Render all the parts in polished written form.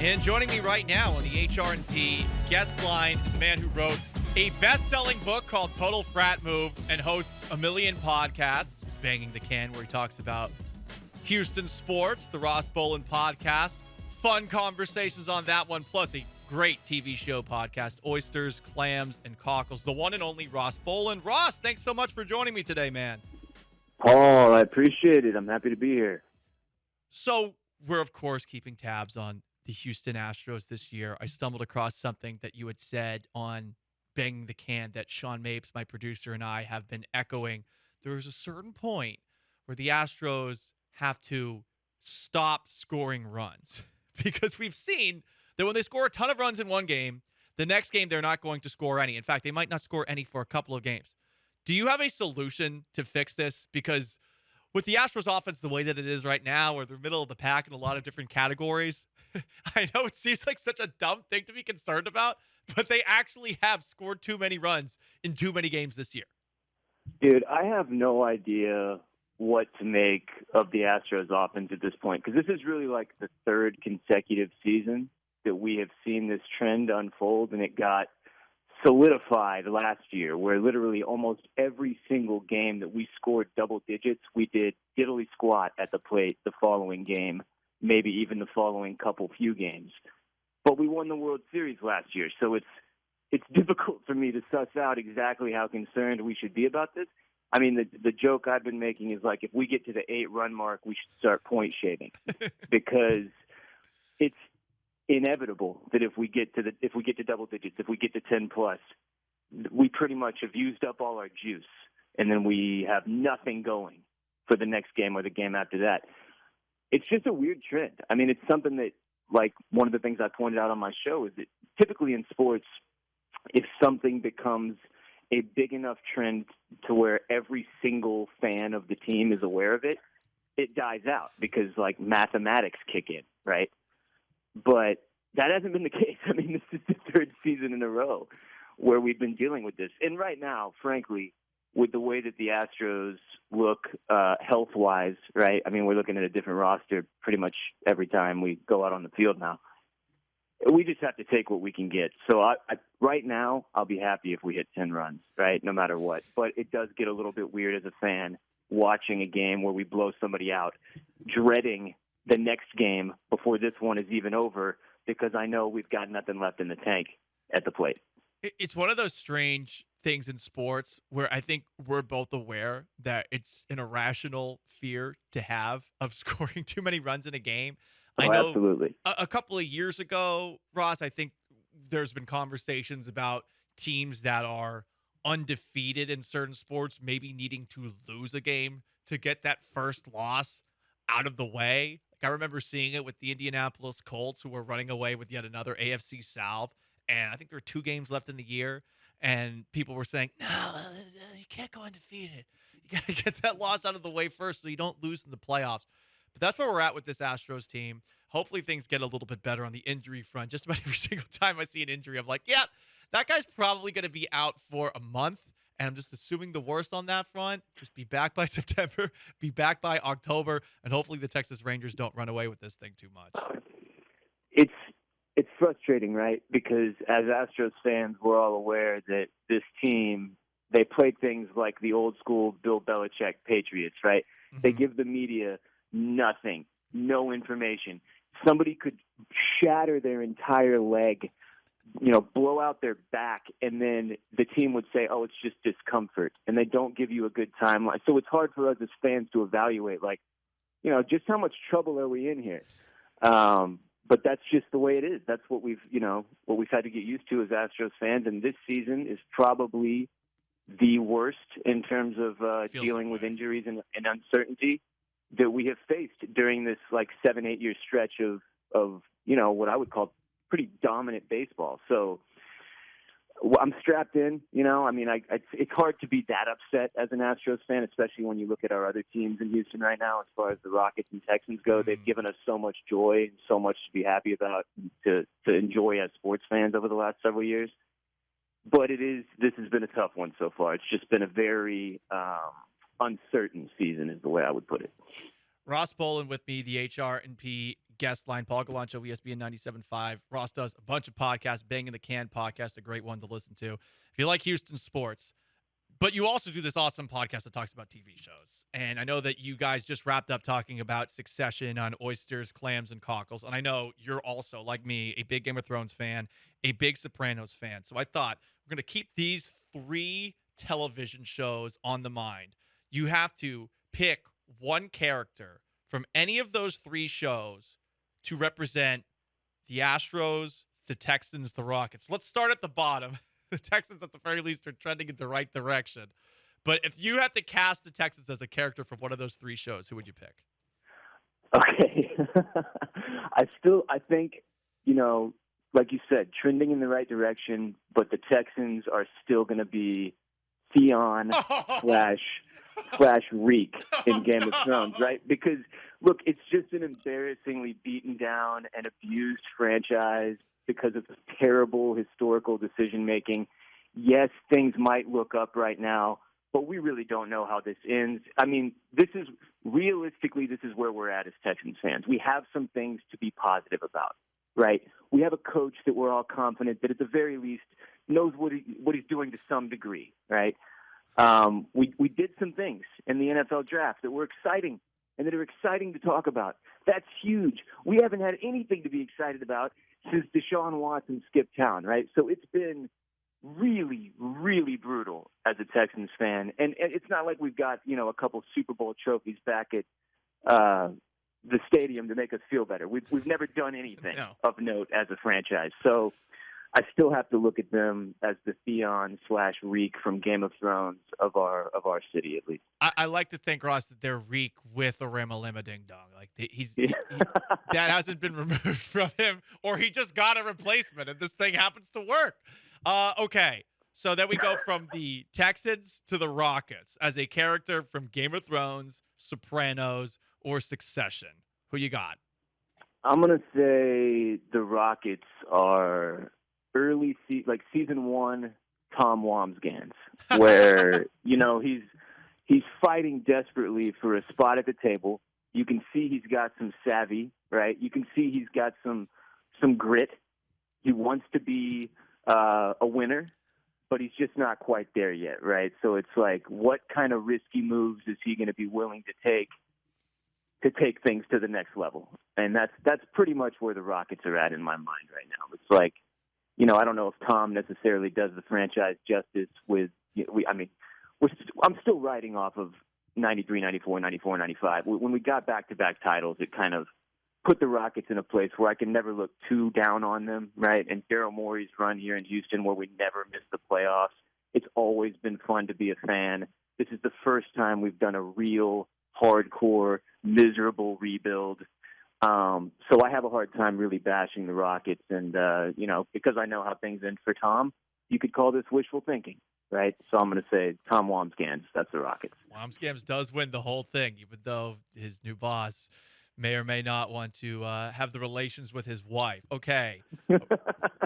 And joining me right now on the HR&P guest line is a man who wrote a best-selling book called Total Frat Move and hosts a million podcasts, Banging the Can, where he talks about Houston sports, the Ross Bolen podcast. Fun conversations on that one, plus a great TV show podcast, Oysters, Clams, and Cockles. The one and only Ross Bolen. Ross, thanks so much for joining me today, man. Paul, I appreciate it. I'm happy to be here. So we're, of course, keeping tabs on the Houston Astros this year. I stumbled across something that you had said on Banging the Can that Sean Mapes, my producer, and I have been echoing. There's a certain point where the Astros have to stop scoring runs because we've seen that when they score a ton of runs in one game, the next game they're not going to score any. In fact, they might not score any for a couple of games. Do you have a solution to fix this? Because with the Astros offense the way that it is right now, where they're middle of the pack in a lot of different categories, I know it seems like such a dumb thing to be concerned about, but they actually have scored too many runs in too many games this year. Dude, I have no idea what to make of the Astros offense at this point, because this is really like the third consecutive season that we have seen this trend unfold, and it got solidified last year, where literally almost every single game that we scored double digits, we did diddly squat at the plate the following game, maybe even the following few games. But we won the World Series last year, so it's difficult for me to suss out exactly how concerned we should be about this. I mean, the joke I've been making is like, if we get to the 8-run mark, we should start point shaving, because it's inevitable that if we get to double digits, if we get to 10 plus, we pretty much have used up all our juice, and then we have nothing going for the next game or the game after that. It's just a weird trend. I mean, it's something that, like, one of the things I pointed out on my show is that typically in sports, if something becomes a big enough trend to where every single fan of the team is aware of it, it dies out because, like, mathematics kick in, right? But that hasn't been the case. I mean, this is the third season in a row where we've been dealing with this. And right now, frankly, with the way that the Astros look health-wise, right? I mean, we're looking at a different roster pretty much every time we go out on the field now. We just have to take what we can get. So right now, I'll be happy if we hit 10 runs, right, no matter what. But it does get a little bit weird as a fan watching a game where we blow somebody out, dreading the next game before this one is even over, because I know we've got nothing left in the tank at the plate. It's one of those strange things in sports where I think we're both aware that it's an irrational fear to have of scoring too many runs in a game. I know absolutely. A couple of years ago, Ross, I think there's been conversations about teams that are undefeated in certain sports maybe needing to lose a game to get that first loss out of the way. Like, I remember seeing it with the Indianapolis Colts, who were running away with yet another AFC South. And I think there were 2 games left in the year, and people were saying, no, you can't go undefeated. You got to get that loss out of the way first so you don't lose in the playoffs. But that's where we're at with this Astros team. Hopefully things get a little bit better on the injury front. Just about every single time I see an injury, I'm like, yeah, that guy's probably going to be out for a month. And I'm just assuming the worst on that front. Just be back by September, be back by October, and hopefully the Texas Rangers don't run away with this thing too much. It's frustrating, right? Because as Astros fans, we're all aware that this team, they play things like the old school Bill Belichick Patriots, right? Mm-hmm. They give the media nothing, no information. Somebody could shatter their entire leg, blow out their back, and then the team would say, oh, it's just discomfort, and they don't give you a good timeline. So it's hard for us as fans to evaluate, just how much trouble are we in here? But that's just the way it is. That's what we've had to get used to as Astros fans. And this season is probably the worst in terms of dealing with injuries and uncertainty that we have faced during this 7-8 year stretch of what I would call pretty dominant baseball. So I'm strapped in. It's hard to be that upset as an Astros fan, especially when you look at our other teams in Houston right now. As far as the Rockets and Texans go, they've given us so much joy and so much to be happy about, to enjoy as sports fans over the last several years. But this has been a tough one so far. It's just been a very uncertain season is the way I would put it. Ross Bolen with me, the HR&P guest line. Paul Galancho, ESPN 97.5. Ross does a bunch of podcasts. Bang in the Can podcast, a great one to listen to. If you like Houston sports, but you also do this awesome podcast that talks about TV shows. And I know that you guys just wrapped up talking about Succession on oysters, clams, and cockles. And I know you're also, like me, a big Game of Thrones fan, a big Sopranos fan. So I thought we're going to keep these 3 television shows on the mind. You have to pick one character from any of those 3 shows to represent the Astros, the Texans, the Rockets. Let's start at the bottom. The Texans, at the very least, are trending in the right direction. But if you had to cast the Texans as a character from one of those 3 shows, who would you pick? Okay. I think, like you said, trending in the right direction, but the Texans are still going to be Theon slash Reek in Game of Thrones, right? Because, look, it's just an embarrassingly beaten down and abused franchise because of terrible historical decision-making. Yes, things might look up right now, but we really don't know how this ends. I mean, this is where we're at as Texans fans. We have some things to be positive about, right? We have a coach that we're all confident that at the very least knows what he's doing to some degree, right? We did some things in the NFL draft that were exciting and that are exciting to talk about. That's huge. We haven't had anything to be excited about since Deshaun Watson skipped town, right? So it's been really, really brutal as a Texans fan. And it's not like we've got, a couple Super Bowl trophies back at the stadium to make us feel better. We've never done anything of note as a franchise. So I still have to look at them as the Theon / Reek from Game of Thrones of our city, at least. I like to think, Ross, that they're Reek with a Ramalima Ding Dong. Like that hasn't been removed from him, or he just got a replacement, and this thing happens to work. Okay, so then we go from the Texans to the Rockets as a character from Game of Thrones, Sopranos, or Succession. Who you got? I'm gonna say the Rockets are season 1 Tom Wambsgans, where he's fighting desperately for a spot at the table. You can see he's got some savvy, right? You can see he's got some grit. He wants to be a winner, but he's just not quite there yet, right? So it's like, what kind of risky moves is he going to be willing to take things to the next level? And that's pretty much where the Rockets are at in my mind right now. It's like, I don't know if Tom necessarily does the franchise justice with, I'm still riding off of 93, 94, 94, 95. When we got back-to-back titles, it kind of put the Rockets in a place where I can never look too down on them, right? And Daryl Morey's run here in Houston where we never missed the playoffs. It's always been fun to be a fan. This is the first time we've done a real hardcore, miserable rebuild. So I have a hard time really bashing the Rockets. And, because I know how things end for Tom, you could call this wishful thinking, right? So I'm going to say Tom Wambsgans. That's the Rockets. Wambsgans does win the whole thing, even though his new boss may or may not want to have the relations with his wife. Okay.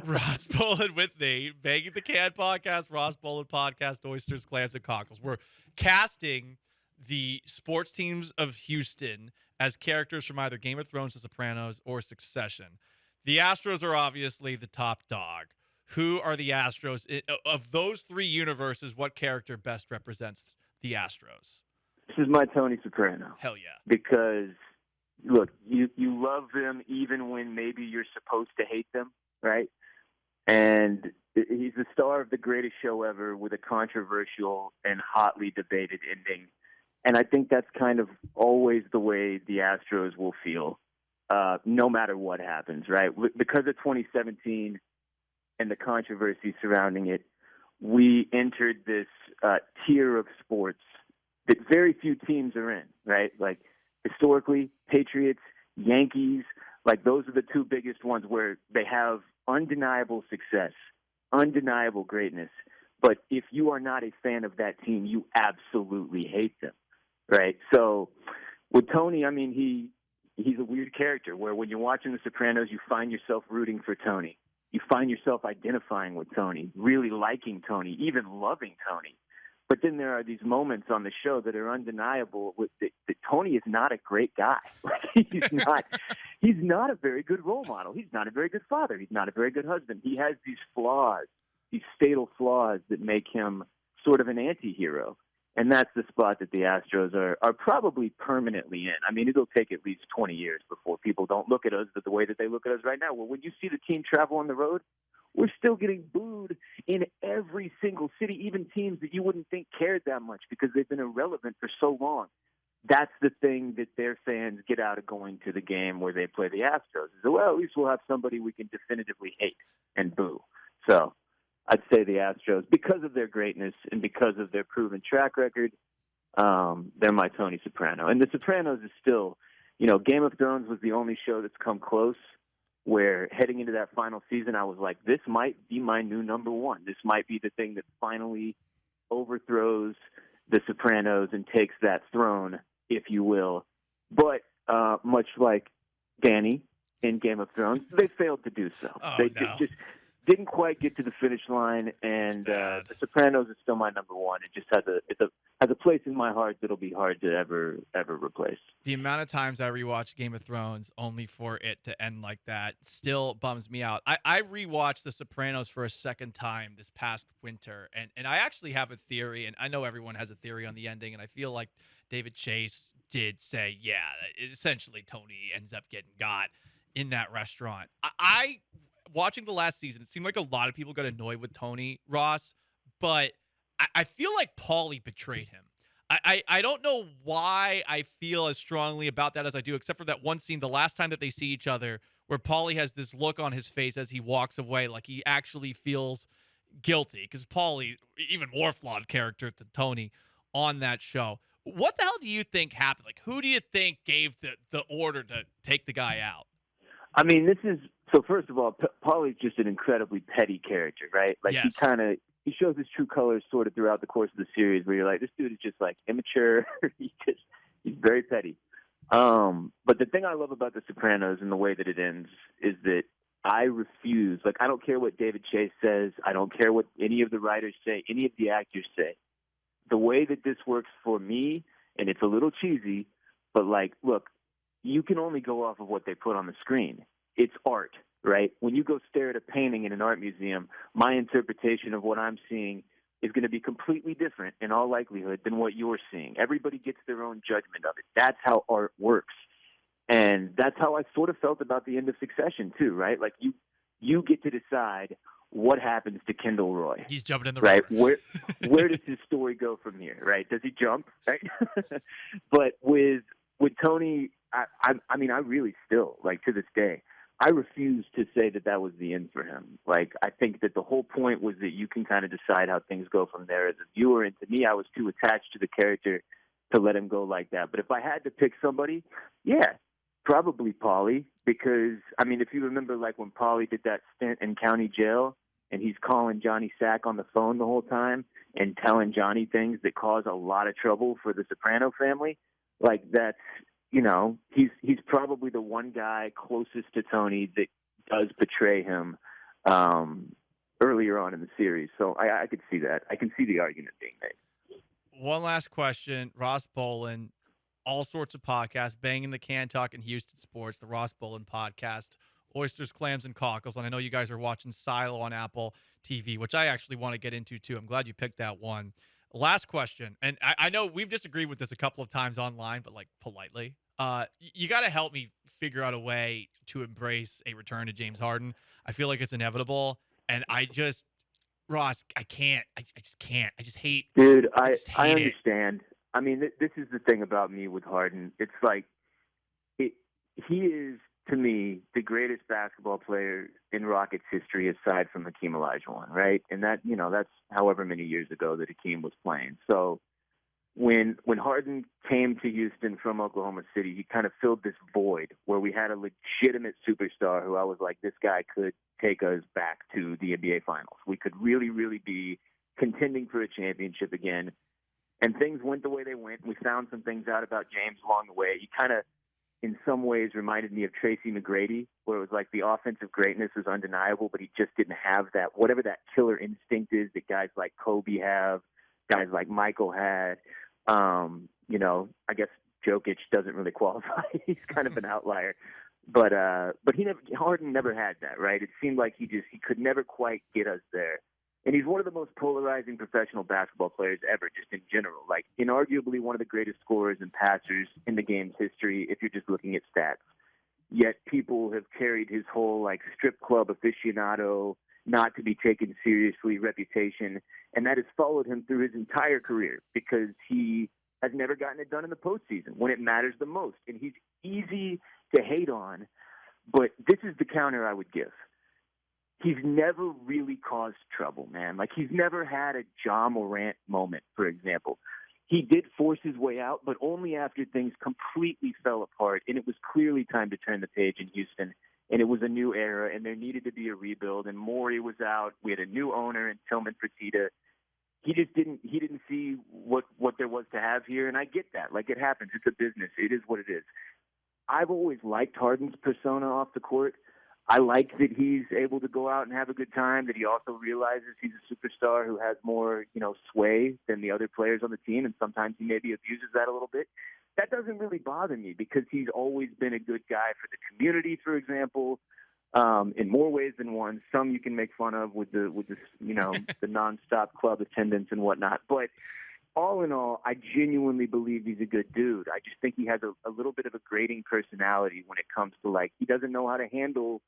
Ross Bolen with me, Banging the Can podcast, Ross Bolen podcast, oysters, clams, and cockles. We're casting the sports teams of Houston as characters from either Game of Thrones, The Sopranos, or Succession. The Astros are obviously the top dog. Who are the Astros? Of those 3 universes, what character best represents the Astros? This is my Tony Soprano. Hell yeah. Because, look, you love them even when maybe you're supposed to hate them, right? And he's the star of the greatest show ever with a controversial and hotly debated ending. And I think that's kind of always the way the Astros will feel, no matter what happens, right? Because of 2017 and the controversy surrounding it, we entered this tier of sports that very few teams are in, right? Like, historically, Patriots, Yankees, like those are the 2 biggest ones where they have undeniable success, undeniable greatness. But if you are not a fan of that team, you absolutely hate them. Right. So with Tony, I mean, he's a weird character where when you're watching The Sopranos, you find yourself rooting for Tony. You find yourself identifying with Tony, really liking Tony, even loving Tony. But then there are these moments on the show that are undeniable that Tony is not a great guy. He's he's not a very good role model. He's not a very good father. He's not a very good husband. He has these flaws, these fatal flaws that make him sort of an anti-hero. And that's the spot that the Astros are probably permanently in. I mean, it'll take at least 20 years before people don't look at us the way that they look at us right now. Well, when you see the team travel on the road, we're still getting booed in every single city, even teams that you wouldn't think cared that much because they've been irrelevant for so long. That's the thing that their fans get out of going to the game where they play the Astros. Is, well, at least we'll have somebody we can definitively hate and boo. So I'd say the Astros, because of their greatness and because of their proven track record, they're my Tony Soprano. And The Sopranos is still, Game of Thrones was the only show that's come close where heading into that final season, I was like, this might be my new number one. This might be the thing that finally overthrows The Sopranos and takes that throne, if you will. But much like Danny in Game of Thrones, they failed to do so. They just didn't quite get to the finish line, and The Sopranos is still my number one. It just has a place in my heart that'll be hard to ever replace. The amount of times I rewatch Game of Thrones only for it to end like that still bums me out. I rewatched The Sopranos for a second time this past winter, and I actually have a theory, and I know everyone has a theory on the ending, and I feel like David Chase did say, yeah, essentially Tony ends up getting got in that restaurant. I watching the last season, it seemed like a lot of people got annoyed with Tony Ross, but I feel like Paulie betrayed him. I don't know why I feel as strongly about that as I do, except for that one scene, the last time that they see each other, where Paulie has this look on his face as he walks away, like he actually feels guilty, because Paulie, even more flawed character than Tony on that show. What the hell do you think happened? Like, who do you think gave the order to take the guy out? I mean, so first of all, Paulie's just an incredibly petty character, right? Like, yes. he shows his true colors sort of throughout the course of the series where you're like, this dude is just like immature. he's very petty. But the thing I love about The Sopranos and the way that it ends is that I refuse. Like, I don't care what David Chase says. I don't care what any of the writers say, any of the actors say. The way that this works for me, and it's a little cheesy, but like, look, you can only go off of what they put on the screen. It's art, right? When you go stare at a painting in an art museum, my interpretation of what I'm seeing is going to be completely different in all likelihood than what you're seeing. Everybody gets their own judgment of it. That's how art works. And that's how I sort of felt about the end of Succession too, right? Like you get to decide what happens to Kendall Roy. He's jumping in the right. river. Where does his story go from here, right? Does he jump? Right? But with Tony, I mean, I really still, like, to this day, I refuse to say that was the end for him. Like, I think that the whole point was that you can kind of decide how things go from there as a viewer. And to me, I was too attached to the character to let him go like that. But if I had to pick somebody, yeah, probably Paulie. Because, I mean, if you remember, like, when Paulie did that stint in county jail and he's calling Johnny Sack on the phone the whole time and telling Johnny things that cause a lot of trouble for the Soprano family, like, that's, he's probably the one guy closest to Tony that does betray him earlier on in the series. So I could see that. I can see the argument being made. One last question. Ross Bolen, all sorts of podcasts, Banging the Can, Talking Houston Sports, the Ross Bolen podcast, Oysters, Clams, and Cockles. And I know you guys are watching Silo on Apple TV, which I actually want to get into too. I'm glad you picked that one. Last question, and I know we've disagreed with this a couple of times online, but like politely. You got to help me figure out a way to embrace a return to James Harden. I feel like it's inevitable, and Ross, I can't. I just can't. I just hate. Dude, I understand. I mean, this is the thing about me with Harden. It's like he is, to me, the greatest basketball player in Rockets history aside from Hakeem Olajuwon, right? And that's however many years ago that Hakeem was playing. So when Harden came to Houston from Oklahoma City, he kind of filled this void where we had a legitimate superstar who I was like, this guy could take us back to the NBA Finals. We could really, really be contending for a championship again. And things went the way they went. We found some things out about James along the way. He kind of, in some ways, reminded me of Tracy McGrady, where it was like the offensive greatness was undeniable, but he just didn't have that, whatever that killer instinct is that guys like Kobe have, guys like Michael had. I guess Jokic doesn't really qualify. He's kind of an outlier. But Harden never had that, right? It seemed like he could never quite get us there. And he's one of the most polarizing professional basketball players ever, just in general. Like, inarguably one of the greatest scorers and passers in the game's history if you're just looking at stats. Yet people have carried his whole, like, strip club aficionado, not to be taken seriously reputation, and that has followed him through his entire career because he has never gotten it done in the postseason when it matters the most. And he's easy to hate on, but this is the counter I would give. He's never really caused trouble, man. Like, he's never had a Ja Morant moment, for example. He did force his way out, but only after things completely fell apart, and it was clearly time to turn the page in Houston, and it was a new era, and there needed to be a rebuild, and Morey was out. We had a new owner in Tillman Fertitta. He didn't see what there was to have here, and I get that. Like, it happens. It's a business. It is what it is. I've always liked Harden's persona off the court. I like that he's able to go out and have a good time, that he also realizes he's a superstar who has more, sway than the other players on the team, and sometimes he maybe abuses that a little bit. That doesn't really bother me because he's always been a good guy for the community, for example, in more ways than one. Some you can make fun of with the the nonstop club attendance and whatnot, but all in all, I genuinely believe he's a good dude. I just think he has a little bit of a grating personality when it comes to, like, he doesn't know how to handle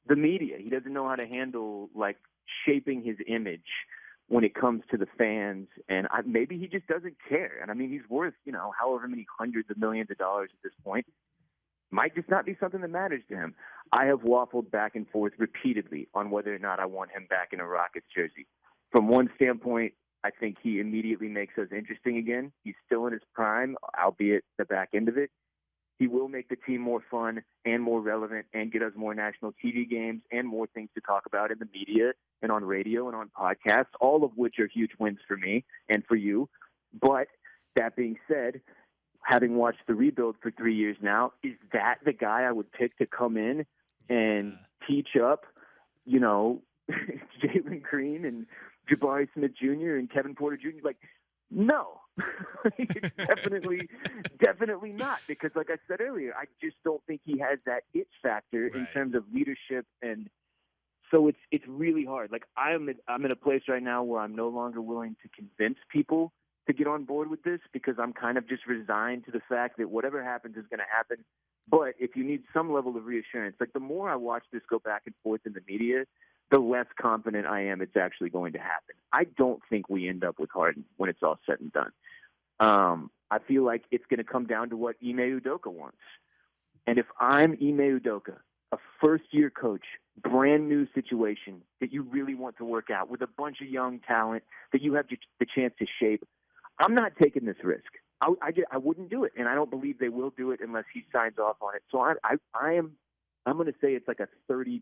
the media. He doesn't know how to handle, like, shaping his image when it comes to the fans. And maybe he just doesn't care. And I mean, he's worth, however many hundreds of millions of dollars at this point. Might just not be something that matters to him. I have waffled back and forth repeatedly on whether or not I want him back in a Rockets jersey. From one standpoint, I think he immediately makes us interesting again. He's still in his prime, albeit the back end of it. He will make the team more fun and more relevant and get us more national TV games and more things to talk about in the media and on radio and on podcasts, all of which are huge wins for me and for you. But that being said, having watched the rebuild for 3 years now, is that the guy I would pick to come in and teach up, Jalen Green and Jabari Smith Jr. and Kevin Porter Jr.? Like, no. It's definitely not, because like I said earlier, I just don't think he has that it factor in terms of leadership, and so it's really hard. Like, I'm in a place right now where I'm no longer willing to convince people to get on board with this, because I'm kind of just resigned to the fact that whatever happens is going to happen. But if you need some level of reassurance, like, the more I watch this go back and forth in the media, the less confident I am it's actually going to happen. I don't think we end up with Harden when it's all said and done. I feel like it's going to come down to what Ime Udoka wants. And if I'm Ime Udoka, a first-year coach, brand new situation that you really want to work out with a bunch of young talent that you have the chance to shape, I'm not taking this risk. I wouldn't do it, and I don't believe they will do it unless he signs off on it. So I'm going to say it's like a 30%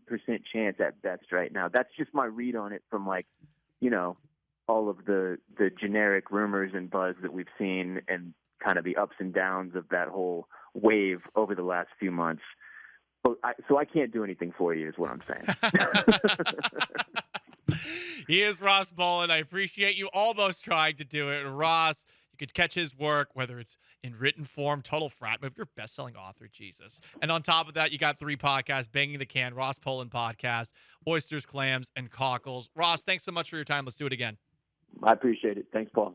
chance at best right now. That's just my read on it from, like, all of the generic rumors and buzz that we've seen and kind of the ups and downs of that whole wave over the last few months. So I can't do anything for you is what I'm saying. He is Ross Bolen. I appreciate you almost trying to do it. Ross, you could catch his work, whether it's in written form, Total Frat Move, you're a best-selling author, Jesus. And on top of that, you got 3 podcasts, Banging the Can, Ross Bolen Podcast, Oysters, Clams, and Cockles. Ross, thanks so much for your time. Let's do it again. I appreciate it. Thanks, Paul.